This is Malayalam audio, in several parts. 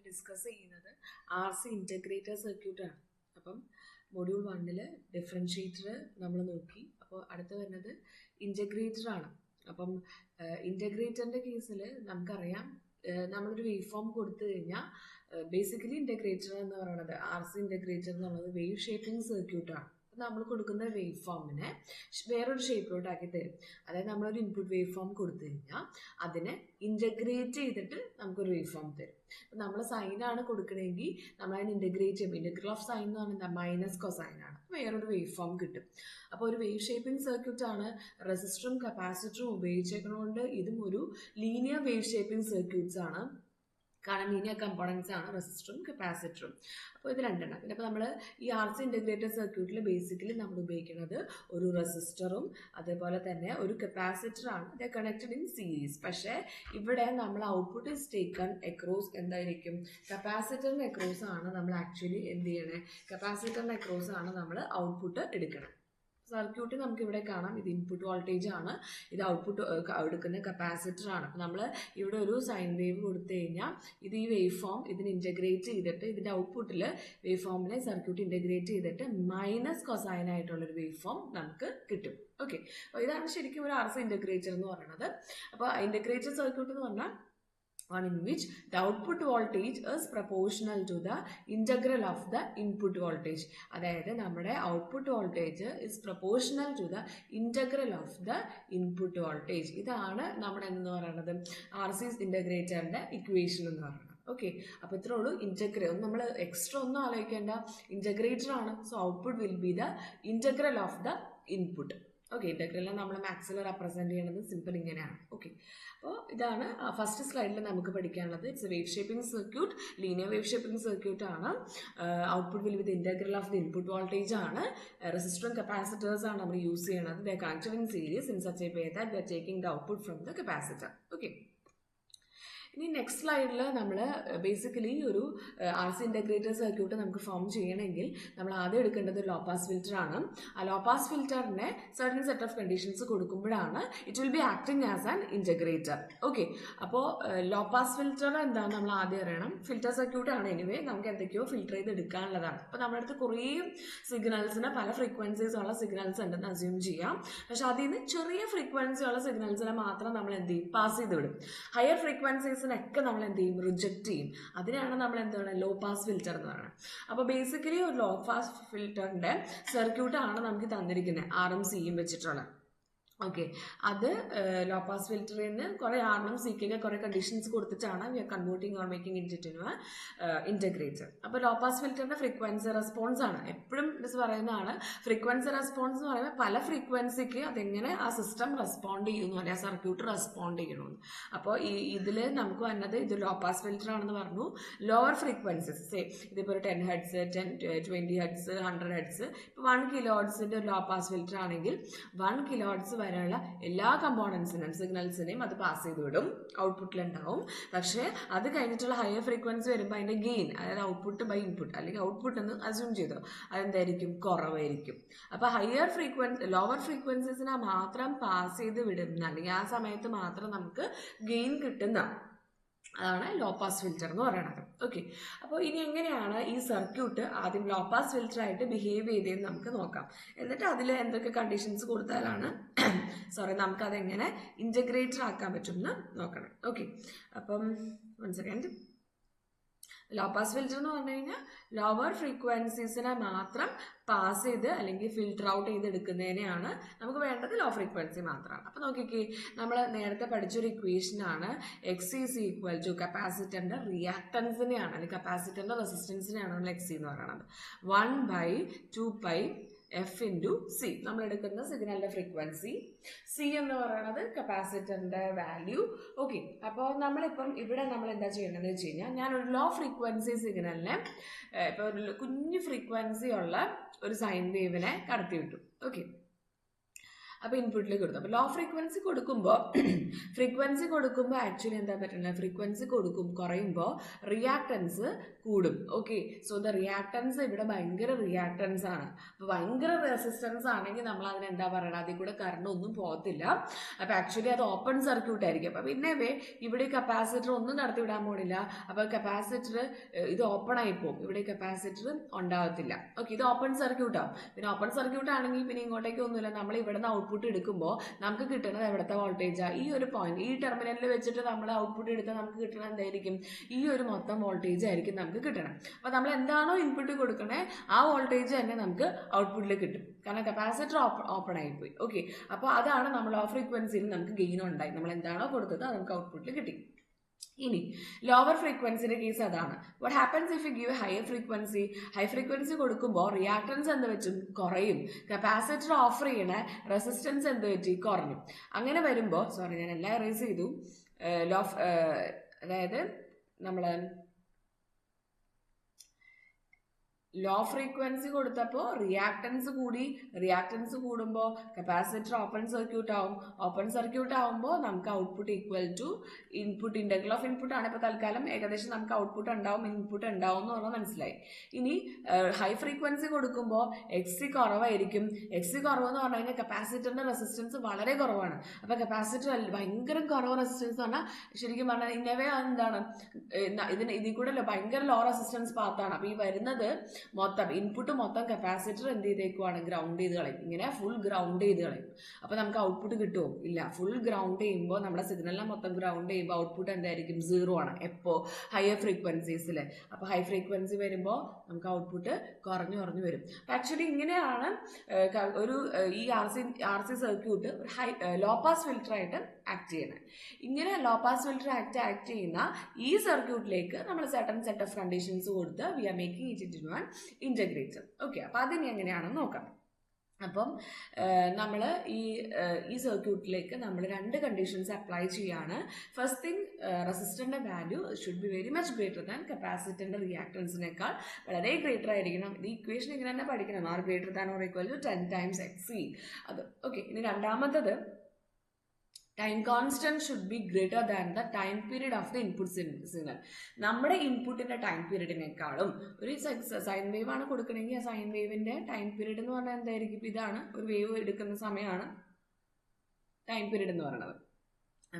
ഡിസ്കസ് ചെയ്യുന്നത് RC ഇൻ്റഗ്രേറ്റർ സർക്യൂട്ടാണ്. അപ്പം മൊഡ്യൂൾ 1 ഡിഫറൻഷ്യേറ്റർ നമ്മൾ നോക്കി. അപ്പോൾ അടുത്ത് വരുന്നത് ഇൻ്റഗ്രേറ്ററാണ്. അപ്പം ഇൻ്റഗ്രേറ്ററിൻ്റെ കേസിൽ നമുക്കറിയാം, നമ്മളൊരു വേവ് ഫോം കൊടുത്തു കഴിഞ്ഞാൽ ബേസിക്കലി ഇൻ്റഗ്രേറ്റർ എന്ന് പറയുന്നത് RC ഇൻ്റഗ്രേറ്റർ എന്നുള്ളത് വേവ് ഷേപ്പിംഗ് സർക്യൂട്ടാണ്. നമ്മൾ കൊടുക്കുന്ന വേവ് ഫോമിനെ വേറൊരു ഷേപ്പിലോട്ടാക്കി തരും. അതായത് നമ്മളൊരു ഇൻപുട്ട് വേവ് ഫോം കൊടുത്തു കഴിഞ്ഞാൽ അതിനെ ഇൻ്റഗ്രേറ്റ് ചെയ്തിട്ട് നമുക്കൊരു വേവ് ഫോം തരും. അപ്പം നമ്മൾ സൈനാണ് കൊടുക്കണമെങ്കിൽ നമ്മളതിന് ഇൻ്റഗ്രേറ്റ് ചെയ്യും. ഇൻ്റഗ്രൽ ഓഫ് സൈൻ എന്ന് പറഞ്ഞാൽ മൈനസ് കൊസൈനാണ്. വേറൊരു വേവ് ഫോം കിട്ടും. അപ്പോൾ ഒരു വേവ് ഷേപ്പിംഗ് സർക്യൂട്ടാണ്. റെസിസ്റ്ററും കപ്പാസിറ്ററും ഉപയോഗിച്ചേക്കുന്നതുകൊണ്ട് ഇതും ഒരു ലീനിയർ വേവ് ഷേപ്പിംഗ് സർക്യൂട്ട്സ് ആണ്. കാരണം ലീനിയർ കമ്പോണൻസ് ആണ് റെസിസ്റ്ററും കപ്പാസിറ്ററും. അപ്പോൾ ഇത് രണ്ടെണ്ണം. പിന്നെ അപ്പോൾ നമ്മൾ ഈ RC ഇൻ്റഗ്രേറ്റർ സർക്യൂട്ടിൽ ബേസിക്കലി നമ്മൾ ഉപയോഗിക്കുന്നത് ഒരു റെസിസ്റ്ററും അതേപോലെ തന്നെ ഒരു കപ്പാസിറ്ററാണ്. ദേ കണക്റ്റഡ് ഇൻ സീരീസ്. പക്ഷേ ഇവിടെ നമ്മൾ ഔട്ട്പുട്ട് ഇസ് ടേക്കൺ അക്രോസ് എന്തായിരിക്കും? കപ്പാസിറ്ററിന് അക്രോസ് ആണ് നമ്മൾ ആക്ച്വലി എന്ത് ചെയ്യണേ? കപ്പാസിറ്ററിന് അക്രോസ് ആണ് നമ്മൾ ഔട്ട്പുട്ട് എടുക്കണം. സർക്യൂട്ട് നമുക്ക് ഇവിടെ കാണാം. ഇത് ഇൻപുട്ട് വോൾട്ടേജ് ആണ്, ഇത് ഔട്ട്പുട്ട് എടുക്കുന്ന കപ്പാസിറ്റർ ആണ്. അപ്പം നമ്മൾ ഇവിടെ ഒരു സൈൻ വേവ് കൊടുത്തു കഴിഞ്ഞാൽ ഇത് ഈ വേവ് ഫോം ഇതിന് ഇൻ്റഗ്രേറ്റ് ചെയ്തിട്ട് ഇതിൻ്റെ ഔട്ട്പുട്ടിൽ വേവ് ഫോമിനെ സർക്യൂട്ട് ഇൻ്റഗ്രേറ്റ് ചെയ്തിട്ട് മൈനസ് കൊസൈൻ ആയിട്ടുള്ളൊരു വേവ് ഫോം നമുക്ക് കിട്ടും. ഓക്കെ, അപ്പോൾ ഇതാണ് ശരിക്കും ഒരു RC ഇൻ്റഗ്രേറ്റർ എന്ന് പറയുന്നത്. അപ്പോൾ ഇൻ്റഗ്രേറ്റർ സർക്യൂട്ട് എന്ന് പറഞ്ഞാൽ one in which the output voltage is proportional to the integral of the input voltage. അതായത് നമ്മുടെ output voltage is proportional to the integral of the input voltage. ഇതാണ് നമ്മുടെ എന്ന് പറയുന്നത് RC ഇൻ്റഗ്രേറ്ററിൻ്റെ ഇക്വേഷൻ എന്ന് പറയുന്നത്. ഓക്കെ, അപ്പോൾ ഇത്രേ ഉള്ളൂ. നമ്മൾ എക്സ്ട്രാ ഒന്നും ആലോചിക്കേണ്ട. ഇൻ്റഗ്രേറ്റർ ആണ്. So output will be the integral of the input. Okay, ഇൻ്റഗ്രലിനെ നമ്മൾ മാക്സിൽ റെപ്രസെൻറ്റ് ചെയ്യുന്നത് സിമ്പിൾ ഇങ്ങനെയാണ്. ഓക്കെ, അപ്പോൾ ഇതാണ് ഫസ്റ്റ് സ്ലൈഡിൽ നമുക്ക് പഠിക്കാനുള്ളത്. It's a wave shaping circuit, linear wave shaping circuit ആണ്. Output will with integral of the input voltage ആണ്. റെസിസ്റ്ററും കപ്പാസിറ്റേഴ്സ് ആണ് നമ്മൾ യൂസ് ചെയ്യുന്നത്. They are connected in series in such a way that we are taking the output from the capacitor. Okay, ഇനി നെക്സ്റ്റ് സ്ലൈഡിൽ നമ്മൾ ബേസിക്കലി ഒരു RC ഇൻ്റഗ്രേറ്റർ സർക്യൂട്ട് നമുക്ക് ഫോം ചെയ്യണമെങ്കിൽ നമ്മൾ ആദ്യം എടുക്കേണ്ടത് ലോ പാസ് ഫിൽറ്റർ ആണ്. ആ ലോ പാസ് ഫിൽറ്ററിനെ സർട്ടൻ സെറ്റ് ഓഫ് കണ്ടീഷൻസ് കൊടുക്കുമ്പോഴാണ് it will be acting as an integrator. Okay, അപ്പോൾ ലോ പാസ് ഫിൽറ്റർ എന്താണെന്ന് നമ്മൾ ആദ്യം അറിയണം. ഫിൽറ്റർ സർക്യൂട്ട് ആണ്. എനിവേ നമുക്ക് എന്തൊക്കെയോ ഫിൽറ്റർ ചെയ്ത് എടുക്കാനുള്ളതാണ്. അപ്പോൾ നമ്മുടെ അടുത്ത് കുറേ സിഗ്നൽസിന് പല ഫ്രീക്വൻസീസ് ഉള്ള സിഗ്നൽസ് ഉണ്ടെന്ന് അസ്യൂം ചെയ്യാം. പക്ഷെ അതിൽ നിന്ന് ചെറിയ ഫ്രീക്വൻസി ഉള്ള സിഗ്നൽസിനെ മാത്രം നമ്മൾ എന്ത് ചെയ്യും? പാസ് ചെയ്ത് വിടും. ഹയർ ഫ്രീക്വൻസീസ് ഒക്കെ നമ്മൾ എന്ത് ചെയ്യും? റിജക്റ്റ് ചെയ്യും. അതിനാണ് നമ്മൾ എന്താണ് ലോ പാസ് ഫിൽറ്റർ എന്ന് പറയുന്നത്. അപ്പോൾ ബേസിക്കലി ഒരു ലോ പാസ് ഫിൽറ്ററിന്റെ സർക്യൂട്ടാണ് നമുക്ക് തന്നിരിക്കുന്നത് RM CM വെച്ചിട്ടുള്ളത്. ഓക്കെ, അത് ലോ പാസ് ഫിൽറ്ററിന് കുറേ RM CK കുറേ കണ്ടീഷൻസ് കൊടുത്തിട്ടാണ് we are converting or making it in integrator. അപ്പോൾ ലോ പാസ് ഫിൽറ്ററിന്റെ ഫ്രീക്വൻസി റെസ്പോൺസ് ആണ് എപ്പോഴും മിസ് പറയുന്നതാണ്. ഫ്രീക്വൻസി റെസ്പോൺസ് എന്ന് പറയുമ്പോൾ പല ഫ്രീക്വൻസിക്ക് അതെങ്ങനെ ആ സിസ്റ്റം റെസ്പോണ്ട് ചെയ്യുന്നു, അല്ലെങ്കിൽ ആ സർക്യൂട്ട് റെസ്പോണ്ട് ചെയ്യണമെന്ന്. അപ്പോൾ ഇതിൽ നമുക്ക് വന്നത് ഇത് ലോ പാസ് ഫിൽറ്റർ ആണെന്ന് പറഞ്ഞു. ലോവർ ഫ്രീക്വൻസീസ് ഇതിപ്പോൾ ഒരു 10 Hz, 20 Hz, 100 Hz, ഇപ്പോൾ 1 kHz ഒരു ലോ പാസ് ഫിൽറ്റർ ആണെങ്കിൽ 1 kHz വരെയുള്ള എല്ലാ കമ്പോണൻസിനും സിഗ്നൽസിനെയും അത് പാസ് ചെയ്ത് വിടും, ഔട്ട്പുട്ടിലുണ്ടാവും. പക്ഷേ അത് കഴിഞ്ഞിട്ടുള്ള ഹയർ ഫ്രീക്വൻസി വരുമ്പോൾ അതിൻ്റെ ഗെയിൻ, അതായത് ഔട്ട്പുട്ട് ബൈ ഇൻപുട്ട് അല്ലെങ്കിൽ ഔട്ട്പുട്ട് എന്ന് അസ്യൂം ചെയ്തോ, അതെന്തായിരിക്കും? കുറവായിരിക്കും. അപ്പോൾ ലോവർ ഫ്രീക്വൻസീസിനെ മാത്രം പാസ് ചെയ്ത് വിടുന്ന അല്ലെങ്കിൽ ആ സമയത്ത് മാത്രം നമുക്ക് ഗെയിൻ കിട്ടുന്ന അതാണ് ലോ പാസ് ഫിൽറ്റർ എന്ന് പറയുന്നത്. ഓക്കെ, അപ്പോൾ ഇനി എങ്ങനെയാണ് ഈ സർക്യൂട്ട് ആദ്യം ലോ പാസ് ഫിൽറ്റർ ആയിട്ട് ബിഹേവ് ചെയ്തതെന്ന് നമുക്ക് നോക്കാം. എന്നിട്ട് അതിൽ എന്തൊക്കെ കണ്ടീഷൻസ് കൊടുത്താലാണ് നമുക്കതെങ്ങനെ ഇൻ്റഗ്രേറ്റർ ആക്കാൻ പറ്റുമെന്ന് നോക്കണം. ഓക്കെ, അപ്പം 1 സെക്കൻഡ്. ലോ പാസ് ഫിൽറ്റർ എന്ന് പറഞ്ഞു കഴിഞ്ഞാൽ ലോവർ ഫ്രീക്വൻസീസിനെ മാത്രം പാസ് ചെയ്ത് അല്ലെങ്കിൽ ഫിൽറ്റർ ഔട്ട് ചെയ്തെടുക്കുന്നതിനെയാണ് നമുക്ക് വേണ്ടത്. ലോ ഫ്രീക്വൻസി മാത്രമാണ്. അപ്പോൾ നോക്കിക്കേ, നമ്മൾ നേരത്തെ പഠിച്ചൊരു ഇക്വേഷനാണ് XC = കപ്പാസിറ്ററിൻ്റെ റിയാക്ടൻസിനെയാണ് അല്ലെങ്കിൽ കപ്പാസിറ്ററിൻ്റെ റെസിസ്റ്റൻസിനെയാണ് നമ്മൾ XC എന്ന് പറയുന്നത്. 1/2π F × C നമ്മൾ എടുക്കുന്ന സിഗ്നലിൻ്റെ ഫ്രീക്വൻസി. C എന്ന് പറയുന്നത് കപ്പാസിറ്ററിൻ്റെ വാല്യൂ. ഓക്കെ, അപ്പോൾ നമ്മളിപ്പം ഇവിടെ നമ്മൾ എന്താ ചെയ്യേണ്ടതെന്ന് വെച്ച് കഴിഞ്ഞാൽ, ഞാനൊരു ലോ ഫ്രീക്വൻസി സിഗ്നലിനെ ഇപ്പോൾ ഒരു കുഞ്ഞു ഫ്രീക്വൻസി ഉള്ള ഒരു സൈൻ വേവിനെ കടത്തി വിട്ടു. ഓക്കെ, അപ്പോൾ ഇൻപുട്ടിലേക്ക് കൊടുത്തു. അപ്പോൾ ലോ ഫ്രീക്വൻസി കൊടുക്കുമ്പോൾ ആക്ച്വലി എന്താ പറ്റുന്നത്, ഫ്രീക്വൻസി കുറയുമ്പോൾ റിയാക്ടൻസ് കൂടും. ഓക്കെ, സോ ദ റിയാക്ടൻസ് ഇവിടെ ഭയങ്കര റിയാക്ടൻസ് ആണ്. അപ്പോൾ ഭയങ്കര റെസിസ്റ്റൻസ് ആണെങ്കിൽ നമ്മൾ അതിന് എന്താ പറയുക, അതിൽ കൂടെ കറണ്ട് ഒന്നും പോകത്തില്ല. അപ്പോൾ ആക്ച്വലി അത് ഓപ്പൺ സർക്യൂട്ട് ആയിരിക്കും. അപ്പോൾ പിന്നെ ഇവിടെ കപ്പാസിറ്റർ ഒന്നും നടത്തി വിടാൻ പോണില്ല. അപ്പോൾ കപ്പാസിറ്റർ ഇത് ഓപ്പൺ ആയി പോകും, ഇവിടെ കപ്പാസിറ്റർ ഉണ്ടാകത്തില്ല. ഓക്കെ, ഇത് ഓപ്പൺ സർക്യൂട്ട് ആവും. പിന്നെ ഓപ്പൺ സർക്യൂട്ട് ആണെങ്കിൽ പിന്നെ ഇങ്ങോട്ടേക്ക് ഒന്നുമില്ല, നമ്മൾ ഇവിടെ നിന്ന് ഔട്ട്പുട്ട് എടുക്കുമ്പോൾ നമുക്ക് കിട്ടുന്നത് എവിടുത്തെ വോൾട്ടേജാണ്, ഈ ഒരു പോയിന്റ്, ഈ ടെർമിനലിൽ വെച്ചിട്ട് നമ്മൾ ഔട്ട്പുട്ട് എടുത്താൽ നമുക്ക് കിട്ടുന്നത് എന്തായിരിക്കും, ഈ ഒരു മൊത്തം വോൾട്ടേജ് ആയിരിക്കും നമുക്ക് കിട്ടണം. അപ്പോൾ നമ്മൾ എന്താണോ ഇൻപുട്ട് കൊടുക്കണേ ആ വോൾട്ടേജ് തന്നെ നമുക്ക് ഔട്ട്പുട്ടിൽ കിട്ടും, കാരണം കപ്പാസിറ്റർ ഓപ്പൺ ആയിപ്പോയി. ഓക്കെ, അപ്പോൾ അതാണ് നമ്മൾ ആ ഫ്രീക്വൻസിയിൽ നമുക്ക് ഗെയിൻ ഉണ്ടായി, നമ്മൾ എന്താണോ കൊടുത്തത് അത് നമുക്ക് ഔട്ട്പുട്ടിൽ കിട്ടി. ഇനി ലോവർ ഫ്രീക്വൻസിയുടെ കേസ് അതാണ്. What happens if you give higher frequency കൊടുക്കുമ്പോൾ റിയാക്ടൻസ് എന്ത് വെച്ചും കുറയും, കപ്പാസിറ്റർ ഓഫർ ചെയ്യണ റെസിസ്റ്റൻസ് എന്ത് വെച്ച് കുറഞ്ഞു. അങ്ങനെ വരുമ്പോൾ ഞാൻ എല്ലാം എറേസ് ചെയ്തു. അതായത് നമ്മൾ ലോ ഫ്രീക്വൻസി കൊടുത്തപ്പോൾ റിയാക്ടൻസ് കൂടുമ്പോൾ കപ്പാസിറ്റർ ഓപ്പൺ സർക്യൂട്ട് ആവുമ്പോൾ നമുക്ക് output equal to input, integral of input ആണ്. ഇപ്പോൾ തൽക്കാലം ഏകദേശം നമുക്ക് ഔട്ട്പുട്ട് ഉണ്ടാവും, ഇൻപുട്ട് ഉണ്ടാവും എന്ന് പറഞ്ഞാൽ മനസ്സിലായി. ഇനി ഹൈ ഫ്രീക്വൻസി കൊടുക്കുമ്പോൾ എക്സി കുറവായിരിക്കും. എക്സി കുറവെന്ന് പറഞ്ഞു കഴിഞ്ഞാൽ കപ്പാസിറ്ററിന്റെ റെസിസ്റ്റൻസ് വളരെ കുറവാണ്. അപ്പോൾ കപ്പാസിറ്റർ ഭയങ്കര കുറവ് റെസിസ്റ്റൻസ് പറഞ്ഞാൽ ശരിക്കും പറഞ്ഞാൽ ഇന്നവേ എന്താണ്, ഇതിൽ കൂടെ ഭയങ്കര ലോ റെസിസ്റ്റൻസ് പാത്താണ്. അപ്പോൾ ഈ വരുന്നത് മൊത്തം ഇൻപുട്ട് മൊത്തം കപ്പാസിറ്റർ എന്ത് ചെയ്തേക്കുവാണ്, ഗ്രൗണ്ട് ചെയ്ത് കളയും. ഇങ്ങനെ ഫുൾ ഗ്രൗണ്ട് ചെയ്ത് കളയും. അപ്പോൾ നമുക്ക് ഔട്ട്പുട്ട് കിട്ടുമോ, ഇല്ല. ഫുൾ ഗ്രൗണ്ട് ചെയ്യുമ്പോൾ നമ്മുടെ സിഗ്നലിനെ മൊത്തം ഗ്രൗണ്ട് ചെയ്യുമ്പോൾ ഔട്ട്പുട്ട് എന്തായിരിക്കും, 0 ആണ് എപ്പോൾ ഹയർ ഫ്രീക്വൻസീസിൽ. അപ്പോൾ ഹൈ ഫ്രീക്വൻസി വരുമ്പോൾ നമുക്ക് ഔട്ട്പുട്ട് കുറഞ്ഞു വരും. അപ്പോൾ ആക്ച്വലി ഇങ്ങനെയാണ് ഒരു ഈ R C circuit low pass filter ആയിട്ട് ആക്ട് ചെയ്യുന്നത്. ഇങ്ങനെ ലോ പാസ് ഫിൽറ്റർ ആക്ട് ചെയ്യുന്ന ഈ സർക്യൂട്ടിലേക്ക് നമ്മൾ സെറ്റ് ഓഫ് കണ്ടീഷൻസ് കൊടുത്ത് we are making it into an integrator. Okay, അപ്പോൾ അതിന് എങ്ങനെയാണെന്ന് നോക്കാം. അപ്പം നമ്മൾ ഈ സർക്യൂട്ടിലേക്ക് നമ്മൾ 2 കണ്ടീഷൻസ് അപ്ലൈ ചെയ്യാണ്. ഫസ്റ്റ് തിങ്, റെസിസ്റ്ററിന്റെ value should be very much greater than കപ്പാസിറ്ററിന്റെ റിയാക്ടൻസിനേക്കാൾ വളരെ ഗ്രേറ്റർ ആയിരിക്കണം. ഈ ഇക്വേഷൻ ഇങ്ങനെ തന്നെ പഠിക്കണം, R greater than or equal to 10 times XC. അത് ഓക്കെ. ഇനി രണ്ടാമത്തത്, time constant should be greater than the time period of the input signal. നമ്മുടെ ഇൻപുട്ടിന്റെ ടൈം പീരീഡിനേക്കാളും, ഒരു സൈൻ വേവ് ആണ് കൊടുക്കണമെങ്കിൽ ആ സൈൻ വേവിന്റെ ടൈം പീരീഡ് എന്ന് പറഞ്ഞാൽ എന്തായിരിക്കും, ഇതാണ് ഒരു വേവ് എടുക്കുന്ന സമയമാണ് ടൈം പീരീഡ് എന്ന് പറയുന്നത്.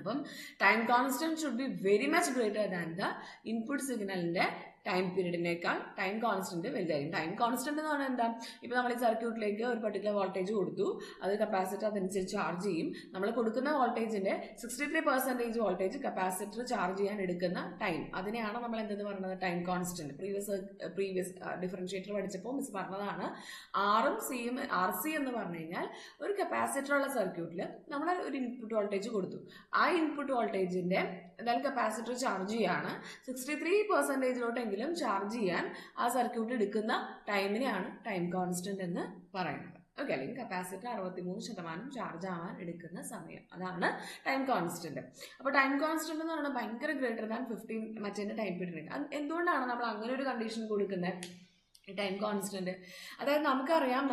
അപ്പം time constant should be very much greater than the input സിഗ്നലിന്റെ ടൈം പീരീഡിനേക്കാൾ ടൈം കോൺസ്റ്റന്റ് വലുതായിരിക്കും. ടൈം കോൺസ്റ്റന്റ് എന്ന് പറഞ്ഞാൽ എന്താ, ഇപ്പോൾ നമ്മൾ ഈ സർക്യൂട്ടിലേക്ക് ഒരു പർട്ടിക്കുലർ വോൾട്ടേജ് കൊടുത്തു, അത് കപ്പാസിറ്റർ അതനുസരിച്ച് ചാർജ് ചെയ്യും. നമ്മൾ കൊടുക്കുന്ന വോൾട്ടേജിന്റെ 63% വോൾട്ടേജ് കപ്പാസിറ്റർ ചാർജ് ചെയ്യാൻ എടുക്കുന്ന ടൈം, അതിനെയാണ് നമ്മൾ എന്തെന്ന് പറയുന്നത്, ടൈം കോൺസ്റ്റന്റ്. പ്രീവിയസ് ഡിഫറൻഷിയേറ്റർ പഠിച്ചപ്പോൾ മിസ് പറഞ്ഞതാണ്. ആറും സിയും, RC എന്ന് പറഞ്ഞു കഴിഞ്ഞാൽ ഒരു കപ്പാസിറ്റർ ഉള്ള സർക്യൂട്ടിൽ നമ്മൾ ഒരു ഇൻപുട്ട് വോൾട്ടേജ് കൊടുത്തു. ആ ഇൻപുട്ട് വോൾട്ടേജിന്റെ എന്തായാലും കപ്പാസിറ്റർ ചാർജ് ചെയ്യാണ് 63% ചാർജ് ചെയ്യാൻ ആ സർക്യൂട്ട് എടുക്കുന്ന ടൈമിനെയാണ് ടൈം കോൺസ്റ്റന്റ് എന്ന് പറയുന്നത്. ഓക്കെ, അല്ലെങ്കിൽ കപ്പാസിറ്റർ 63% ചാർജ് ആവാൻ എടുക്കുന്ന സമയം, അതാണ് ടൈം കോൺസ്റ്റന്റ്. അപ്പോൾ ടൈം കോൺസ്റ്റന്റ് എന്ന് പറയുന്നത് ഭയങ്കര ഗ്രേറ്റർ ദാൻ 15 മറ്റേ ടൈം പീരീഡ്. എന്തുകൊണ്ടാണ് നമ്മൾ അങ്ങനെ ഒരു കണ്ടീഷൻ കൊടുക്കുന്നത്, ടൈം കോൺസ്റ്റന്റ്? അതായത് നമുക്കറിയാം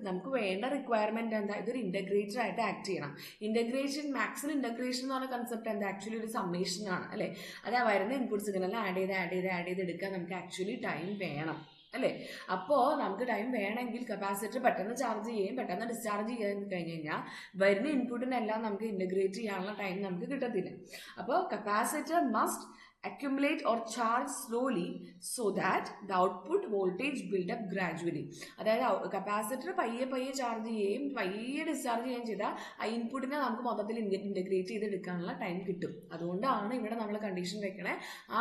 നമുക്ക് വേണ്ട റിക്വയർമെന്റ് എന്താ, ഇതൊരു ഇന്റഗ്രേറ്റർ ആയിട്ട് ആക്ട് ചെയ്യണം. മാക്സിമം ഇന്റഗ്രേഷൻ എന്ന് പറഞ്ഞ കൺസെപ്റ്റ് എന്താ, ആക്ച്വലി ഒരു സമ്മേഷൻ ആണ് അല്ലേ. അതാ വരുന്ന ഇൻപുട്ട് സിഗ്നൽ ആഡ് ചെയ്ത് എടുക്കാൻ നമുക്ക് ആക്ച്വലി ടൈം വേണം അല്ലേ. അപ്പോൾ നമുക്ക് ടൈം വേണമെങ്കിൽ കപ്പാസിറ്റർ പെട്ടെന്ന് ചാർജ് ചെയ്യുകയും പെട്ടെന്ന് ഡിസ്ചാർജ് ചെയ്യാൻ കഴിഞ്ഞ് കഴിഞ്ഞാൽ വരുന്ന ഇൻപുട്ടിനെല്ലാം നമുക്ക് ഇന്റഗ്രേറ്റ് ചെയ്യാനുള്ള ടൈം നമുക്ക് കിട്ടത്തില്ല. അപ്പോൾ capacitor must accumulate or charge slowly so that the output voltage build up gradually. അതായത് കപ്പാസിറ്റർ പയ്യെ ചാർജ് ചെയ്യുകയും പയ്യെ ഡിസ്ചാർജ് ചെയ്യുകയും ചെയ്താൽ ആ ഇൻപുട്ടിനെ നമുക്ക് മൊത്തത്തിൽ ഇന്റഗ്രേറ്റ് ചെയ്തെടുക്കാനുള്ള ടൈം കിട്ടും. അതുകൊണ്ടാണ് ഇവിടെ നമ്മൾ കണ്ടീഷൻ വെക്കണേ,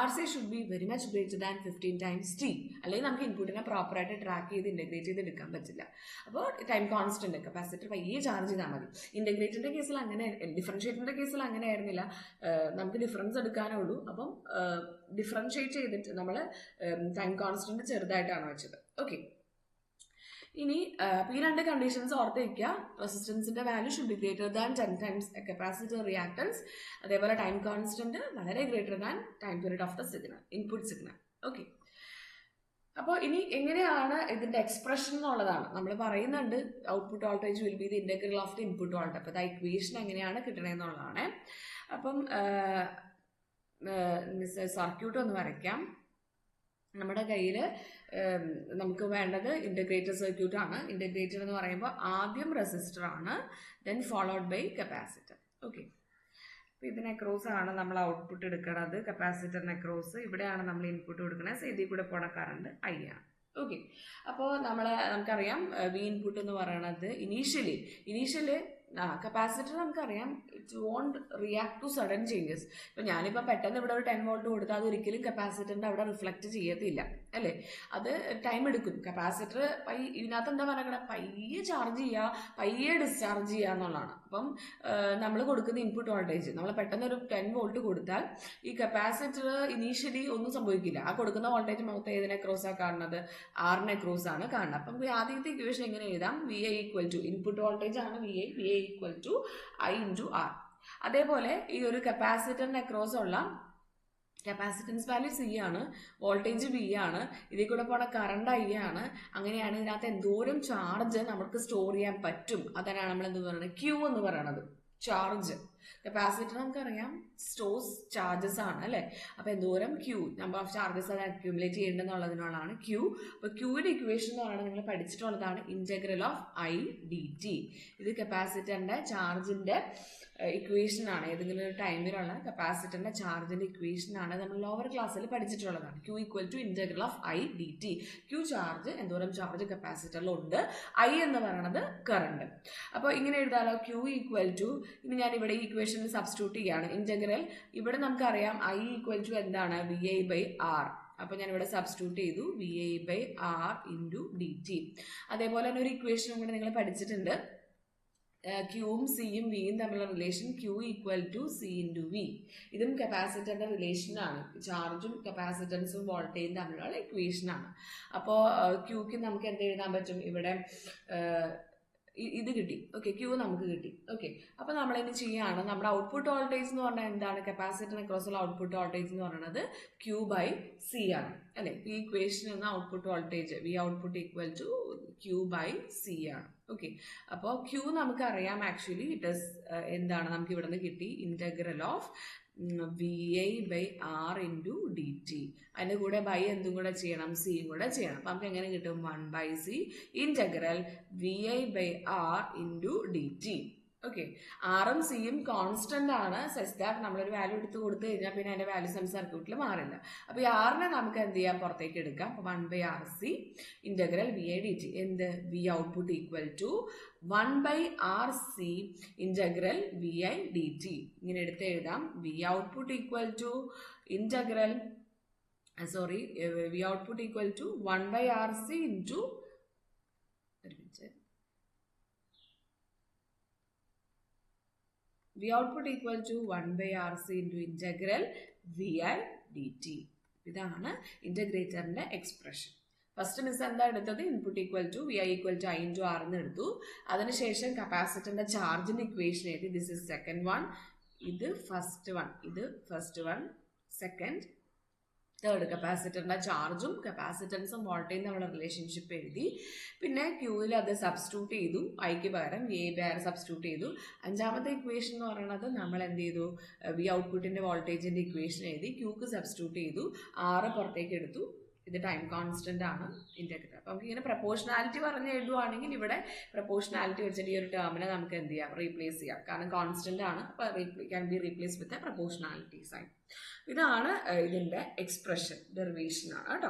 RC should be very much greater than 15 times T, അല്ലെങ്കിൽ നമുക്ക് ഇൻപുട്ടിനെ പ്രോപ്പറായിട്ട് ട്രാക്ക് ചെയ്ത് ഇന്റഗ്രേറ്റ് ചെയ്തെടുക്കാൻ പറ്റില്ല. അപ്പോൾ ടൈം കോൺസ്റ്റന്റ്, കപ്പാസിറ്റർ പയ്യെ ചാർജ് ചെയ്താൽ മതി. ഇന്റഗ്രേറ്ററിന്റെ കേസിൽ അങ്ങനെ, ഡിഫറൻഷിയേറ്ററിന്റെ കേസിൽ അങ്ങനെ ആയിരുന്നില്ല, നമുക്ക് ഡിഫറൻസ് എടുക്കാനേ ഉള്ളൂ. അപ്പം ഡിഫറൻഷിയേറ്റ് ചെയ്തിട്ട് നമ്മൾ ടൈം കോൺസ്റ്റന്റ് ചെറുതായിട്ടാണ് വെച്ചത്. ഓക്കെ, ഇനി ഈ 2 കണ്ടീഷൻസ് ഓർത്ത് വയ്ക്കുക. റെസിസ്റ്റൻസിന്റെ value should be greater than 10 times capacitor reactance. അതേപോലെ ടൈം കോൺസ്റ്റന്റ് വളരെ greater than time period of the signal, input signal. Okay, അപ്പോൾ ഇനി എങ്ങനെയാണ് ഇതിന്റെ എക്സ്പ്രഷൻ എന്നുള്ളതാണ് നമ്മൾ പറയുന്നുണ്ട്. Output voltage will be the integral of the input voltage. അപ്പോൾ ഇക്വേഷൻ എങ്ങനെയാണ് കിട്ടണമെന്നുള്ളതാണ്. അപ്പം സർക്യൂട്ട് ഒന്ന് വരയ്ക്കാം. നമ്മുടെ കയ്യിൽ നമുക്ക് വേണ്ടത് ഇന്റഗ്രേറ്റർ സർക്യൂട്ട് ആണ്. ഇന്റഗ്രേറ്റർ എന്ന് പറയുമ്പോൾ ആദ്യം റെസിസ്റ്റർ ആണ്, then followed by capacitor. Okay, അപ്പോൾ ഇതിന് അക്രോസ് ആണ് നമ്മൾ ഔട്ട്പുട്ട് എടുക്കുന്നത്. കപ്പാസിറ്ററിന് അക്രോസ് ഇവിടെയാണ് നമ്മൾ ഇൻപുട്ട് കൊടുക്കുന്നത്. സോ ഇതിൽ കൂടെ പോണ കറണ്ട് ഐ ആണ്. ഓക്കെ, അപ്പോൾ നമുക്കറിയാം വി ഇൻപുട്ട് എന്ന് പറയുന്നത് ഇനീഷ്യലി കപ്പാസിറ്റർ നമുക്കറിയാം it won't react to sudden changes. ഇപ്പം ഞാനിപ്പോൾ പെട്ടെന്ന് ഇവിടെ ഒരു 10 വോൾട്ട് കൊടുത്താൽ അത് ഒരിക്കലും കപ്പാസിറ്ററിൻ്റെ അവിടെ റിഫ്ലക്റ്റ് ചെയ്യത്തില്ല അല്ലേ, അത് ടൈം എടുക്കും. കപ്പാസിറ്റർ ഇതിനകത്ത് എന്താ പറയുക, പയ്യെ ചാർജ് ചെയ്യുക, പയ്യെ ഡിസ്ചാർജ് ചെയ്യുക എന്നുള്ളതാണ്. അപ്പം നമ്മൾ കൊടുക്കുന്ന ഇൻപുട്ട് വോൾട്ടേജ് നമ്മൾ പെട്ടെന്ന് ഒരു 10 വോൾട്ട് കൊടുത്താൽ ഈ കപ്പാസിറ്റർ ഇനീഷ്യലി ഒന്നും സംഭവിക്കില്ല. ആ കൊടുക്കുന്ന വോൾട്ടേജ് മൊത്തം ഏതിനെ ക്രോസാണ് കാണുന്നത്, ആറിനെ ക്രോസ് ആണ് കാണുന്നത്. അപ്പം ആദ്യത്തെ ഇക്വേഷൻ എങ്ങനെ എഴുതാം, V I equal to input voltage ആണ് V I equal to I into R. അതേപോലെ ഈ ഒരു കപ്പാസിറ്ററിന് അക്രോസ് ഉള്ള കപ്പാസിറ്റൻസ് വാല്യൂ സി ആണ്, വോൾട്ടേജ് വി ആണ്, ഇതിൽ കൂടെ പോണ കറണ്ട് ഐ ആണ്. അങ്ങനെയാണ് ഇതിനകത്ത് എന്തോരം ചാർജ് നമുക്ക് സ്റ്റോർ ചെയ്യാൻ പറ്റും, അതാണ് നമ്മൾ എന്ത് പറയുന്നത്, ക്യൂ എന്ന് പറയുന്നത്. ചാർജ് കപ്പാസിറ്റർ നമുക്കറിയാം സ്റ്റോർസ് ചാർജസ് ആണ് അല്ലേ. അപ്പോൾ എന്തോരം ക്യൂ നമ്പർ ഓഫ് ചാർജസ് അത് അക്യൂമുലേറ്റ് ചെയ്യേണ്ടതെന്നുള്ളതിനാണ് ക്യൂ. അപ്പോൾ ക്യൂവിൻ്റെ ഇക്വേഷൻ എന്ന് പറയുന്നത് നിങ്ങൾ പഠിച്ചിട്ടുള്ളതാണ് integral of I D T. ഇത് കപ്പാസിറ്ററിൻ്റെ ചാർജിൻ്റെ ഇക്വേഷൻ ആണ്. ഏതെങ്കിലും ഒരു ടൈമിലുള്ള കപ്പാസിറ്ററിൻ്റെ ചാർജിൻ്റെ ഇക്വേഷൻ ആണ് നമ്മൾ ലോവർ ക്ലാസ്സിൽ പഠിച്ചിട്ടുള്ളതാണ്. Q equal to integral of I D T. Q charge, എന്തോരം ചാർജ് കപ്പാസിറ്ററിലുണ്ട്, ഐ എന്ന് പറയുന്നത് കറണ്ട്. അപ്പോൾ ഇങ്ങനെ എഴുതാലോ, ക്യൂ ഈക്വൽ ടു, ഇനി ഞാൻ ഇവിടെ ഈ ഇക്വേഷനിൽ സബ്സ്റ്റിറ്റ്യൂട്ട് ചെയ്യാണ്. ഇന്റഗ്രൽ ഇവിടെ നമുക്കറിയാം ഐ ഈക്വൽ ടു എന്താണ്, വി ഐ ബൈ ആർ. അപ്പോൾ ഞാനിവിടെ സബ്സ്റ്റിറ്റ്യൂട്ട് ചെയ്തു V I by R into D T. അതേപോലെ തന്നെ ഒരു ഇക്വേഷനും കൂടെ നിങ്ങൾ പഠിച്ചിട്ടുണ്ട്, ക്യൂവും സിയും വിയും തമ്മിലുള്ള relation Q equal to C into V. ഇതും കപ്പാസിറ്ററിൻ്റെ റിലേഷനാണ്. ചാർജും കപ്പാസിറ്റൻസും വോൾട്ടേജും തമ്മിലുള്ള ഇക്വേഷനാണ്. അപ്പോൾ ക്യൂക്ക് നമുക്ക് എന്ത് എഴുതാൻ പറ്റും, ഇവിടെ ഇത് കിട്ടി. ഓക്കെ, ക്യൂ നമുക്ക് കിട്ടി. ഓക്കെ, അപ്പോൾ നമ്മളിനി ചെയ്യുകയാണ്, നമ്മുടെ ഔട്ട്പുട്ട് വോൾട്ടേജ് എന്ന് പറഞ്ഞാൽ എന്താണ്, കപ്പാസിറ്ററിന് അക്രോസുള്ള ഔട്ട്പുട്ട് വോൾട്ടേജ് എന്ന് പറയുന്നത് ക്യൂ ബൈ സി ആണ് അല്ലേ. ഈ ഇക്വേഷൻ എന്ന output voltage V output equal to Q by C ആണ്. ഓക്കെ, അപ്പോൾ ക്യൂ നമുക്കറിയാം ആക്ച്വലി ഇറ്റ് ഇസ് എന്താണ്, നമുക്ക് ഇവിടെ നിന്ന് കിട്ടി integral of V I by R into D T. അതിൻ്റെ കൂടെ ബൈ എന്തും കൂടെ ചെയ്യണം, സിയും കൂടെ ചെയ്യണം. അപ്പം നമുക്ക് എങ്ങനെ കിട്ടും, 1/c integral V I by R into D T. Okay, ആറും സിയും കോൺസ്റ്റന്റ് ആണ്, സച്ച് ദാറ്റ് നമ്മളൊരു വാല്യൂ എടുത്ത് കൊടുത്തു കഴിഞ്ഞാൽ പിന്നെ അതിന്റെ വാല്യൂസ് സർക്യൂട്ടിൽ മാറില്ല. അപ്പോൾ ഈ ആറിനെ നമുക്ക് എന്ത് ചെയ്യാം, പുറത്തേക്ക് എടുക്കാം. അപ്പോൾ 1/RC integral V I D T. എന്ത്, V output equal to 1/RC integral V I D T. ഇങ്ങനെ എടുത്ത് എഴുതാം, V output equal to integral V output equal to 1/RC into V output equal to 1/RC into integral V I D T. ഇതാണ് ഇന്റഗ്രേറ്ററിന്റെ എക്സ്പ്രഷൻ. ഫസ്റ്റ് മിസ് എന്താ എടുത്തത്, input equal to V I equal to I into R എന്ന് എടുത്തു. അതിനുശേഷം കപ്പാസിറ്ററിന്റെ ചാർജിന്റെ ഇക്വേഷൻ എഴുതി. ദിസ് ഇസ് സെക്കൻഡ് വൺ, ഇത് ഫസ്റ്റ് വൺ, സെക്കൻഡ്, തേർഡ്. കപ്പാസിറ്ററിന്റെ ചാർജും കപ്പാസിറ്റൻസും വോൾട്ടേജും തമ്മിലുള്ള റിലേഷൻഷിപ്പ് എഴുതി. പിന്നെ ക്യൂവിൽ അത് സബ്സ്റ്റിറ്റ്യൂട്ട് ചെയ്തു, ഐക്ക് പകരം V I by R substitute ചെയ്തു. അഞ്ചാമത്തെ ഇക്വേഷൻ എന്ന് പറയുന്നത് നമ്മൾ എന്ത് ചെയ്തു, വി ഔട്ട്പുട്ടിന്റെ വോൾട്ടേജിന്റെ ഇക്വേഷൻ എഴുതി, ക്യൂക്ക് സബ്സ്റ്റിറ്റ്യൂട്ട് ചെയ്തു, ആറ് പുറത്തേക്ക് എടുത്തു. ഇത് ടൈം കോൺസ്റ്റന്റ് ആണ് ഇന്റഗ്രൽ. അപ്പം നമുക്ക് ഇങ്ങനെ പ്രപ്പോർഷണാലിറ്റി പറഞ്ഞ് എഴുതുവാണെങ്കിൽ ഇവിടെ പ്രപ്പോർഷണാലിറ്റി വെച്ചിട്ട് ഈ ഒരു ടേമിനെ നമുക്ക് എന്ത് ചെയ്യാം, റീപ്ലേസ് ചെയ്യാം. കാരണം കോൺസ്റ്റന്റ് ആണ്, can be replace with a proportionality sign. ഇതാണ് ഇതിന്റെ എക്സ്പ്രഷൻ, ഡെറിവേഷൻ ആണ് കേട്ടോ.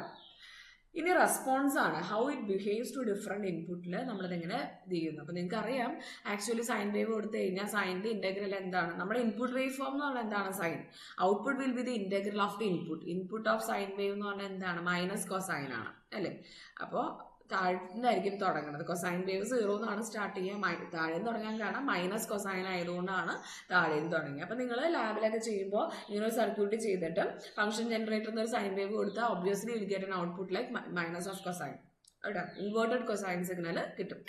ഇനി റെസ്പോൺസ് ആണ്, how it behaves to different ഇൻപുട്ടിൽ നമ്മളിതെങ്ങനെ ഇത് ചെയ്യുന്നു. അപ്പോൾ നിങ്ങൾക്ക് അറിയാം ആക്ച്വലി സൈൻ വേവ് കൊടുത്തു കഴിഞ്ഞാൽ സൈനിന്റെ ഇന്റഗ്രൽ എന്താണ്, നമ്മുടെ ഇൻപുട്ട് വേവ് ഫോം എന്ന് പറഞ്ഞാൽ എന്താണ്, sine. Output will be the integral of the input of sine wave എന്ന് പറഞ്ഞാൽ എന്താണ്, മൈനസ് കോസൈൻ ആണ് അല്ലേ. അപ്പോൾ താഴ്ന്നായിരിക്കും തുടങ്ങുന്നത്. കൊസൈൻ വേവ് 0 എന്നാണ് സ്റ്റാർട്ട് ചെയ്യുക, താഴേന്ന് തുടങ്ങാൻ കാരണം മൈനസ് കൊസൈൻ ആയതുകൊണ്ടാണ് താഴേന്ന് തുടങ്ങി. അപ്പം നിങ്ങൾ ലാബിലൊക്കെ ചെയ്യുമ്പോൾ ഇങ്ങനെ ഒരു സർക്യൂട്ട് ചെയ്തിട്ട് ഫംഗ്ഷൻ ജനറേറ്ററിന് ഒരു സൈൻ വേവ് കൊടുത്താൽ obviously will get an output like minus of cosine, കേട്ടോ, ഇൻവേർട്ടഡ് കൊസൈൻ സിഗ്നൽ കിട്ടും.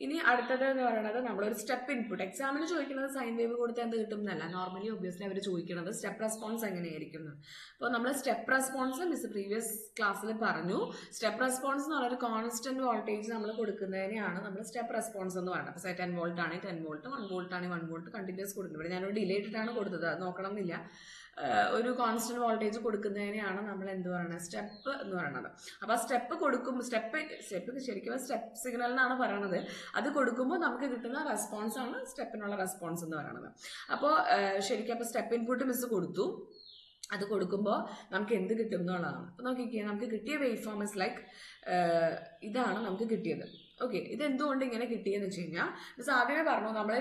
ഇനി അടുത്തത് എന്ന് പറയുന്നത് നമ്മളൊരു സ്റ്റെപ്പ് ഇൻപുട്ട്. എക്സാമിന് ചോദിക്കുന്നത് സൈൻ വേവ് കൊടുത്ത് എന്ത് കിട്ടും എന്നല്ല, നോർമലി ഒബ്വിയസ്ലി അവർ ചോദിക്കുന്നത് സ്റ്റെപ്പ് റെസ്പോൺസ് എങ്ങനെയായിരിക്കും. അപ്പോൾ നമ്മൾ സ്റ്റെപ്പ് റെസ്പോൺസ് മിസ് പ്രീവിയസ് ക്ലാസ്സിൽ പറഞ്ഞു. സ്റ്റെപ്പ് റെസ്പോൺസ് എന്ന് പറയുന്ന ഒരു കോൺസ്റ്റന്റ് വോൾട്ടേജ് നമ്മൾ കൊടുക്കുന്നതിനെയാണ് നമ്മൾ സ്റ്റെപ്പ് റെസ്പോൺസ് എന്ന് പറയുന്നത്. അപ്പോൾ 10 വോൾട്ട് ആണെങ്കിൽ 10 വോൾട്ട്, 1 വോൾട്ട് ആണെങ്കിൽ 1 വോൾട്ട് കണ്ടിന്യൂസ് കൊടുക്കുന്നത്. ഇവിടെ ഞാനൊരു ഡിലേ ഇട്ടിട്ടാണ് കൊടുത്തത്, അത് നോക്കണം എന്നില്ല. ഒരു കോൺസ്റ്റന്റ് വോൾട്ടേജ് കൊടുക്കുന്നതിനെയാണ് നമ്മൾ എന്ത് പറയുന്നത്, സ്റ്റെപ്പ് എന്ന് പറയുന്നത്. അപ്പോൾ സ്റ്റെപ്പ് കൊടുക്കും, സ്റ്റെപ്പ് ശരിക്കും സ്റ്റെപ്പ് സിഗ്നൽ എന്നാണ് പറയുന്നത്. അത് കൊടുക്കുമ്പോൾ നമുക്ക് കിട്ടുന്ന റെസ്പോൺസ് ആണ് സ്റ്റെപ്പിനുള്ള റെസ്പോൺസ് എന്ന് പറയുന്നത്. അപ്പോൾ ശരിക്കും അപ്പോൾ സ്റ്റെപ്പ് ഇൻപുട്ട് മിസ് കൊടുത്തു. അത് കൊടുക്കുമ്പോൾ നമുക്ക് എന്ത് കിട്ടും എന്നുള്ളതാണ്. അപ്പോൾ നോക്കിക്കേ, നമുക്ക് കിട്ടിയ വേവ് ഫോം ഇസ് ലൈക്ക് ഇതാണ് നമുക്ക് കിട്ടിയത്. ഓക്കെ, ഇത് എന്തുകൊണ്ട് ഇങ്ങനെ കിട്ടിയെന്ന് വെച്ച് കഴിഞ്ഞാൽ മിസ് ആദ്യമേ പറഞ്ഞു, നമ്മൾ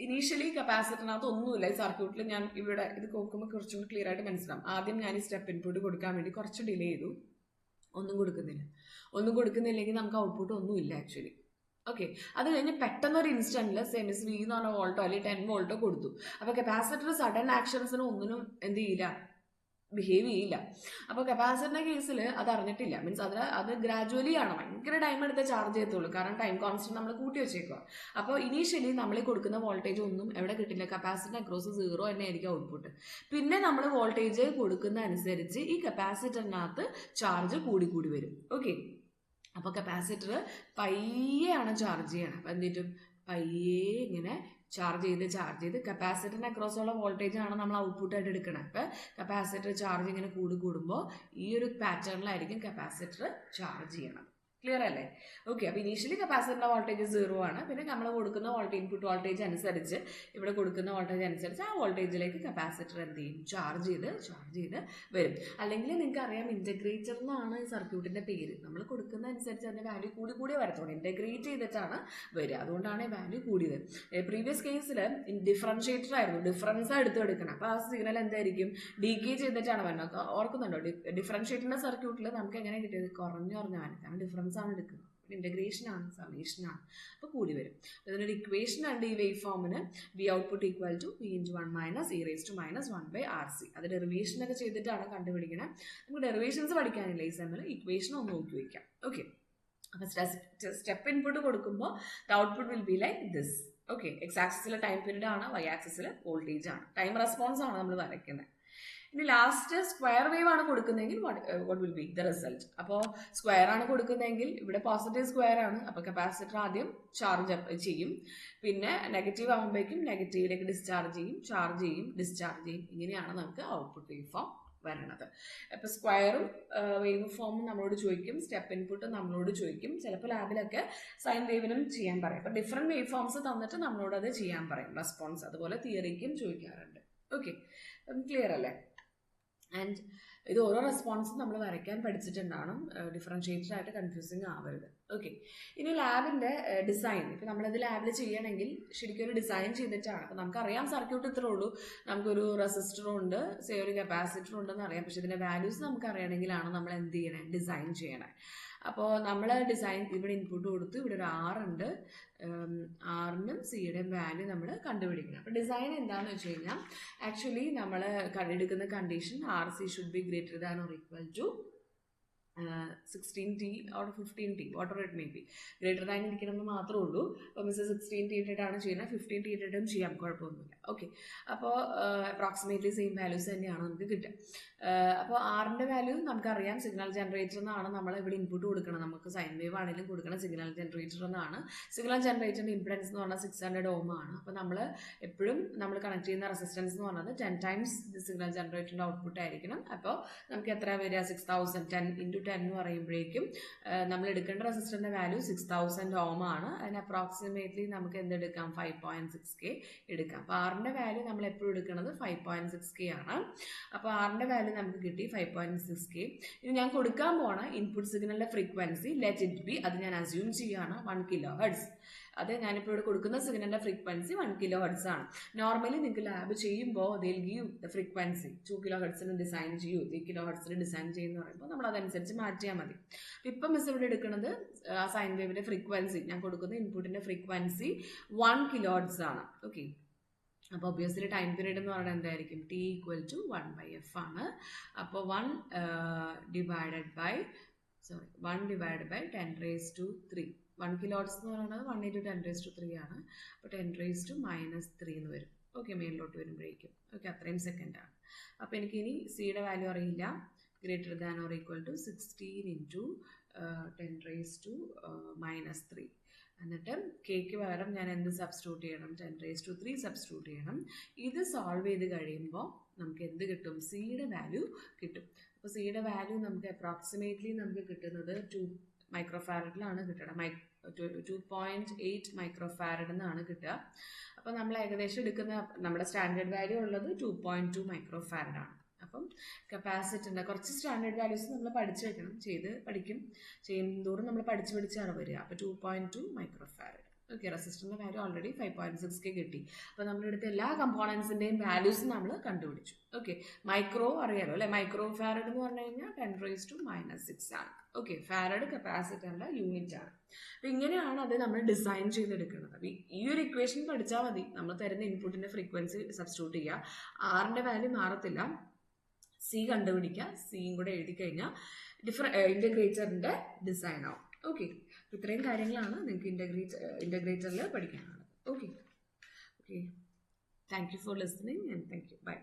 ഇനീഷ്യലി കപ്പാസിറ്ററിനകത്ത് ഒന്നുമില്ല. ഈ സർക്യൂട്ടിൽ ഞാൻ ഇവിടെ ഇത് നോക്കുമ്പോൾ കുറച്ചും കൂടി ക്ലിയർ ആയിട്ട് മനസ്സിലാവും. ആദ്യം ഞാൻ ഈ സ്റ്റെപ്പ് ഇൻപുട്ട് കൊടുക്കാൻ വേണ്ടി കുറച്ച് ഡിലേ ചെയ്തു, ഒന്നും കൊടുക്കുന്നില്ലെങ്കിൽ നമുക്ക് ഔട്ട്പുട്ട് ഒന്നുമില്ല ആക്ച്വലി. ഓക്കെ, അത് കഴിഞ്ഞ് പെട്ടെന്നൊരു ഇൻസ്റ്റന്റിൽ സെമിസ് വി എന്ന് പറഞ്ഞ വോൾട്ടോ അല്ലെങ്കിൽ 10 വോൾട്ടോ കൊടുത്തു. അപ്പോൾ കപ്പാസിറ്റർ സഡൻ ആക്ഷൻസിന് ഒന്നിനും എന്ത് ചെയ്യില്ല, ബിഹേവ് ചെയ്യില്ല. അപ്പോൾ കപ്പാസിറ്ററിന്റെ കേസിൽ അത് അറിഞ്ഞിട്ടില്ല, മീൻസ് അത് ഗ്രാജുവലി ആണ്, ഭയങ്കര ടൈം എടുത്ത് ചാർജ് ചെയ്യത്തുള്ളൂ. കാരണം ടൈം കോൺസ്റ്റന്റ് നമ്മൾ കൂട്ടി വെച്ചേക്കുക. അപ്പോൾ ഇനീഷ്യലി നമ്മൾ കൊടുക്കുന്ന വോൾട്ടേജ് ഒന്നും എവിടെ കിട്ടില്ല, കപ്പാസിറ്ററിന് അക്രോസ് 0 തന്നെ ആയിരിക്കും ഔട്ട്പുട്ട്. പിന്നെ നമ്മൾ വോൾട്ടേജ് കൊടുക്കുന്ന അനുസരിച്ച് ഈ കപ്പാസിറ്ററിനകത്ത് ചാർജ് കൂടി വരും. ഓക്കെ, അപ്പോൾ കപ്പാസിറ്റർ പയ്യെയാണ് ചാർജ് ചെയ്യണം. അപ്പോൾ എന്തിട്ടും പയ്യെ ഇങ്ങനെ ചാർജ് ചെയ്ത് കപ്പാസിറ്ററിന് അക്രോസ് ഉള്ള വോൾട്ടേജ് ആണ് നമ്മൾ ഔട്ട്പുട്ട് ആയിട്ട് എടുക്കണം. അപ്പോൾ കപ്പാസിറ്റർ ചാർജ് ഇങ്ങനെ കൂടുമ്പോൾ ഈ ഒരു പാറ്റേണിലായിരിക്കും കപ്പാസിറ്റർ ചാർജ് ചെയ്യണം. ക്ലിയർ അല്ലേ? ഓക്കെ, അപ്പോൾ ഇനീഷ്യലി കപ്പാസിറ്ററിന്റെ വോൾട്ടേജ് 0 ആണ്. പിന്നെ നമ്മൾ കൊടുക്കുന്ന ഇൻപുട്ട് വോൾട്ടേജ് അനുസരിച്ച്, ഇവിടെ കൊടുക്കുന്ന വോൾട്ടേജ് അനുസരിച്ച് ആ വോൾട്ടേജിലേക്ക് കപ്പാസിറ്റർ എന്ത് ചെയ്യും, ചാർജ് ചെയ്ത് വരും. അല്ലെങ്കിൽ നിങ്ങൾക്ക് അറിയാം, ഇൻ്റഗ്രേറ്റർ എന്നാണ് ഈ സർക്യൂട്ടിന്റെ പേര്. നമ്മൾ കൊടുക്കുന്ന അനുസരിച്ച് അതിന്റെ വാല്യൂ കൂടി വരത്തോളൂ. ഇൻ്റഗ്രേറ്റ് ചെയ്തിട്ടാണ് വരിക, അതുകൊണ്ടാണ് വാല്യൂ കൂടിയത്. പ്രീവിയസ് കേസിൽ ഡിഫറൻഷിയേറ്റർ ആയിരുന്നു, ഡിഫറൻസ് എടുക്കണം. അപ്പോൾ ആ സിഗ്നൽ എന്തായിരിക്കും, ഡീകേ ചെയ്തിട്ടാണ് വരുന്നത്. ഓർക്കുന്നുണ്ടോ? ഡിഫറൻഷിയേറ്ററിന്റെ സർക്യൂട്ടിൽ നമുക്ക് എങ്ങനെ കിട്ടിയത്, കുറഞ്ഞു വരും. കാരണം ഡിഫറൻസ് ആണ് എടുക്കുന്നത്, ഇന്റഗ്രേഷൻ ആണ്, സമേഷൻ ആണ്, അപ്പോൾ കൂടി വരും. അതിനൊരു ഇക്വേഷൻ ഉണ്ട് ഈ വേവ് ഫോമിന്, V output equal to V into 1 minus E raise to minus 1/RC. അത് ഡെറിവേഷൻ ഒക്കെ ചെയ്തിട്ടാണ് കണ്ടുപിടിക്കണം. നമുക്ക് ഡെറിവേഷൻസ് പഠിക്കാനില്ല ഈ സെമ്മിൽ, ഇക്വേഷൻ ഒന്ന് നോക്കി വയ്ക്കാം. ഓക്കെ, അപ്പോൾ സ്റ്റെപ്പ് ഇൻപുട്ട് കൊടുക്കുമ്പോൾ the output will be like this. Okay, X ആക്സിസിൽ ടൈം പീരീഡ് ആണ്, വൈ ആക്സിസിൽ വോൾട്ടേജ് ആണ്, ടൈം റെസ്പോൺസ് ആണ് നമ്മൾ വരയ്ക്കുന്നത്. ഇനി ലാസ്റ്റ് സ്ക്വയർ വേവ് ആണ് കൊടുക്കുന്നതെങ്കിൽ what will be the result. അപ്പോൾ സ്ക്വയർ ആണ് കൊടുക്കുന്നതെങ്കിൽ ഇവിടെ പോസിറ്റീവ് സ്ക്വയർ ആണ്, അപ്പോൾ കപ്പാസിറ്റർ ആദ്യം ചാർജ് ചെയ്യും, പിന്നെ നെഗറ്റീവ് ആകുമ്പോഴേക്കും നെഗറ്റീവിലേക്ക് ഡിസ്ചാർജ് ചെയ്യും, ചാർജ് ചെയ്യും, ഡിസ്ചാർജ് ചെയ്യും. ഇങ്ങനെയാണ് നമുക്ക് ഔട്ട്പുട്ട് വേവ് ഫോം വരണത്. അപ്പോൾ സ്ക്വയറും വേവ് ഫോമും നമ്മളോട് ചോദിക്കും, സ്റ്റെപ്പ് ഇൻപുട്ടും നമ്മളോട് ചോദിക്കും. ചിലപ്പോൾ ലാബിലൊക്കെ സൈൻ വേവിനും ചെയ്യാൻ പറയും. അപ്പോൾ ഡിഫറെൻറ്റ് വേവ് ഫോംസ് തന്നിട്ട് നമ്മളോട് അത് ചെയ്യാൻ പറയും, റെസ്പോൺസ്. അതുപോലെ തിയറിക്കും ചോദിക്കാറുണ്ട്. ഓക്കെ, ക്ലിയർ അല്ലേ? ആൻഡ് ഇത് ഓരോ റെസ്പോൺസും നമ്മൾ വരയ്ക്കാൻ പഠിച്ചിട്ടുണ്ടാവണം, ഡിഫറൻഷിയേറ്റഡ് ആയിട്ട് കൺഫ്യൂസിങ് ആവരുത്. ഓക്കെ, ഇനി ലാബിൻ്റെ ഡിസൈൻ. ഇപ്പോൾ നമ്മളിത് ലാബിൽ ചെയ്യണമെങ്കിൽ ശരിക്കും ഒരു ഡിസൈൻ ചെയ്തിട്ടാണ്. അപ്പോൾ നമുക്കറിയാം സർക്യൂട്ട് ഇത്രേ ഉള്ളൂ, നമുക്കൊരു റെസിസ്റ്ററും ഉണ്ട്, ഒരു കപ്പാസിറ്ററും ഉണ്ടെന്ന് അറിയാം. പക്ഷേ ഇതിൻ്റെ വാല്യൂസ് നമുക്ക് അറിയണമെങ്കിലാണ് നമ്മൾ എന്ത് ചെയ്യണേ, ഡിസൈൻ ചെയ്യണേ. അപ്പോൾ നമ്മൾ ഡിസൈൻ, ഇവിടെ ഇൻപുട്ട് കൊടുത്തു, ഇവിടെ ഒരു R ഉണ്ട്, ആറിനും സിയുടെയും വാല്യൂ നമ്മൾ കണ്ടുപിടിക്കണം. അപ്പോൾ ഡിസൈൻ എന്താണെന്ന് വെച്ച് കഴിഞ്ഞാൽ, ആക്ച്വലി നമ്മൾ എടുക്കുന്ന condition RC should be greater than or equal to 16T or 15T, whatever it may be. Greater than ഇരിക്കണമെന്ന് മാത്രമേ ഉള്ളൂ. അപ്പോൾ മിസ് 16T ഇട്ടിട്ടാണ് ചെയ്യുന്നത്, 15T ഇട്ടിട്ടും ചെയ്യാം, കുഴപ്പമൊന്നുമില്ല. ഓക്കെ, അപ്പോൾ അപ്രോക്സിമേറ്റ്ലി സെയിം വാല്യൂസ് തന്നെയാണ് നമുക്ക് കിട്ടുക. അപ്പോൾ ആറിൻ്റെ വാല്യൂ നമുക്കറിയാം, സിഗ്നൽ ജനറേറ്റർ എന്നാണ് നമ്മൾ ഇവിടെ ഇൻപുട്ട് കൊടുക്കണം. നമുക്ക് സൈൻ വേവ് ആണെങ്കിലും കൊടുക്കണം സിഗ്നൽ ജനറേറ്റർ എന്നാണ്. സിഗ്നൽ ജനറേറ്ററിൻ്റെ ഇംപെഡൻസ് എന്ന് പറഞ്ഞാൽ 600 ohm ആണ്. അപ്പോൾ നമ്മൾ എപ്പോഴും നമ്മൾ കണക്ട് ചെയ്യുന്ന റെസിസ്റ്റൻസ് എന്ന് പറഞ്ഞത് 10 times സിഗ്നൽ ജനറേറ്ററിൻ്റെ ഔട്ട്പുട്ട് ആയിരിക്കണം. അപ്പോൾ നമുക്ക് എത്ര വരിക, 6000, 10 × 10 എന്ന് പറയുമ്പോഴേക്കും നമ്മൾ എടുക്കേണ്ട റെസിസ്റ്ററിൻ്റെ വാല്യൂ 6000 ohm ആണ്. അതിന് അപ്രോക്സിമേറ്റ്ലി നമുക്ക് എന്തെടുക്കാം, 5.6K എടുക്കാം. അപ്പോൾ ആറിൻ്റെ വാല്യൂ നമ്മൾ എപ്പോഴും എടുക്കുന്നത് 5.6K ആണ്. അപ്പോൾ ആറിൻ്റെ വാല്യൂ നമുക്ക് കിട്ടി 5.6K. ഇനി ഞാൻ കൊടുക്കാൻ പോണ ഇൻപുട്ട് സിഗ്നലിന്റെ ഫ്രീക്വൻസി ലെറ്റ് ഇറ്റ് ബി, അത് ഞാൻ അസ്യൂം ചെയ്യാണ് 1 kHz. അത് ഞാനിപ്പോൾ ഇവിടെ കൊടുക്കുന്ന സിഗ്നലിന്റെ ഫ്രീക്വൻസി 1 kHz ആണ്. നോർമലി നിങ്ങൾക്ക് ലാബ് ചെയ്യുമ്പോൾ they'll give the frequency 2 kHz design ചെയ്യൂ, 3 kHz ഡിസൈൻ ചെയ്യുമെന്ന് പറയുമ്പോൾ നമ്മൾ അതനുസരിച്ച് മാറ്റിയാൽ മതി. ഇപ്പം മിസ് ഇവിടെ എടുക്കുന്നത് ആ സൈൻ വേവിന്റെ ഫ്രീക്വൻസി, ഞാൻ കൊടുക്കുന്ന ഇൻപുട്ടിന്റെ ഫ്രീക്വൻസി 1 kHz ആണ്. ഓക്കെ, അപ്പോൾ ഒബ്വിയസ്ലി ടൈം പീരീഡ് എന്ന് പറയുന്നത് എന്തായിരിക്കും, T = 1/f ആണ്. അപ്പോൾ 1 ഡിവൈഡഡ് ബൈ 10⁻³ 1 കിലോട്ട്സ് എന്ന് പറയുന്നത് 1 into 10⁻³ ആണ്. അപ്പോൾ 10⁻³ എന്ന് വരും. ഓക്കെ, മേളിലോട്ട് വരുമ്പോഴേക്കും. ഓക്കെ, അത്രയും സെക്കൻഡാണ്. അപ്പോൾ എനിക്കിനി സിയുടെ വാല്യൂ അറിയില്ല. Greater than or equal to 16 into 10⁻³ എന്നിട്ട് കെക്ക് പകരം ഞാൻ എന്ത് സബ്സ്റ്റിറ്റ്യൂട്ട് ചെയ്യണം? 10⁻³ സബ്സ്റ്റിറ്റ്യൂട്ട് ചെയ്യണം. ഇത് സോൾവ് ചെയ്ത് കഴിയുമ്പോൾ നമുക്ക് എന്ത് കിട്ടും? സിയുടെ വാല്യൂ കിട്ടും. അപ്പോൾ സിയുടെ വാല്യൂ നമുക്ക് അപ്രോക്സിമേറ്റ്ലി നമുക്ക് കിട്ടുന്നത് 2 മൈക്രോഫാരഡിലാണ് കിട്ടുക. 2.8 മൈക്രോഫാരഡ് എന്നാണ് കിട്ടുക. അപ്പോൾ നമ്മൾ ഏകദേശം എടുക്കുന്ന നമ്മുടെ സ്റ്റാൻഡേർഡ് വാല്യൂ ഉള്ളത് 2.2 മൈക്രോഫാരഡാണ്. അപ്പം കപ്പാസിറ്ററിൻ്റെ കുറച്ച് സ്റ്റാൻഡേർഡ് വാല്യൂസ് നമ്മൾ പഠിച്ചു വെക്കണം. ചെയ്യുന്നതോറും നമ്മൾ പഠിച്ചാണ് വരിക. അപ്പോൾ 2.2 മൈക്രോഫാരഡ്. ഓക്കെ, റെസിസ്റ്ററിൻ്റെ വാല്യൂ ഓൾറെഡി 5.6K കിട്ടി. അപ്പോൾ നമ്മളെടുത്ത എല്ലാ കമ്പോണൻസിൻ്റെയും വാല്യൂസ് നമ്മൾ കണ്ടുപിടിച്ചു. ഓക്കെ, മൈക്രോ അറിയാലോ അല്ലേ? മൈക്രോ ഫാരഡ് എന്ന് പറഞ്ഞു കഴിഞ്ഞാൽ 10⁻⁻6 ആണ്. ഓക്കെ, ഫാരഡ് കപ്പാസിറ്ററിൻ്റെ യൂണിറ്റ് ആണ്. അപ്പോൾ ഇങ്ങനെയാണ് അത് നമ്മൾ ഡിസൈൻ ചെയ്തെടുക്കുന്നത്. അപ്പോൾ ഈ ഒരു ഇക്വേഷൻ പഠിച്ചാൽ മതി. നമ്മൾ തരുന്ന ഇൻപുട്ടിൻ്റെ ഫ്രീക്വൻസി സബ്സ്റ്റിറ്റ്യൂട്ട് ചെയ്യുക. ആറിൻ്റെ വാല്യൂ മാറത്തില്ല. സി കണ്ടുപിടിക്കുക. സിയും കൂടെ എഴുതി കഴിഞ്ഞാൽ ഇൻ്റഗ്രേറ്ററിൻ്റെ ഡിസൈൻ ആവും. ഓക്കെ, ഇത്രയും കാര്യങ്ങളാണ് നിങ്ങൾക്ക് ഇൻ്റഗ്രേറ്ററിൽ പഠിക്കാനുള്ളത്. Okay, thank you for listening and thank you. By.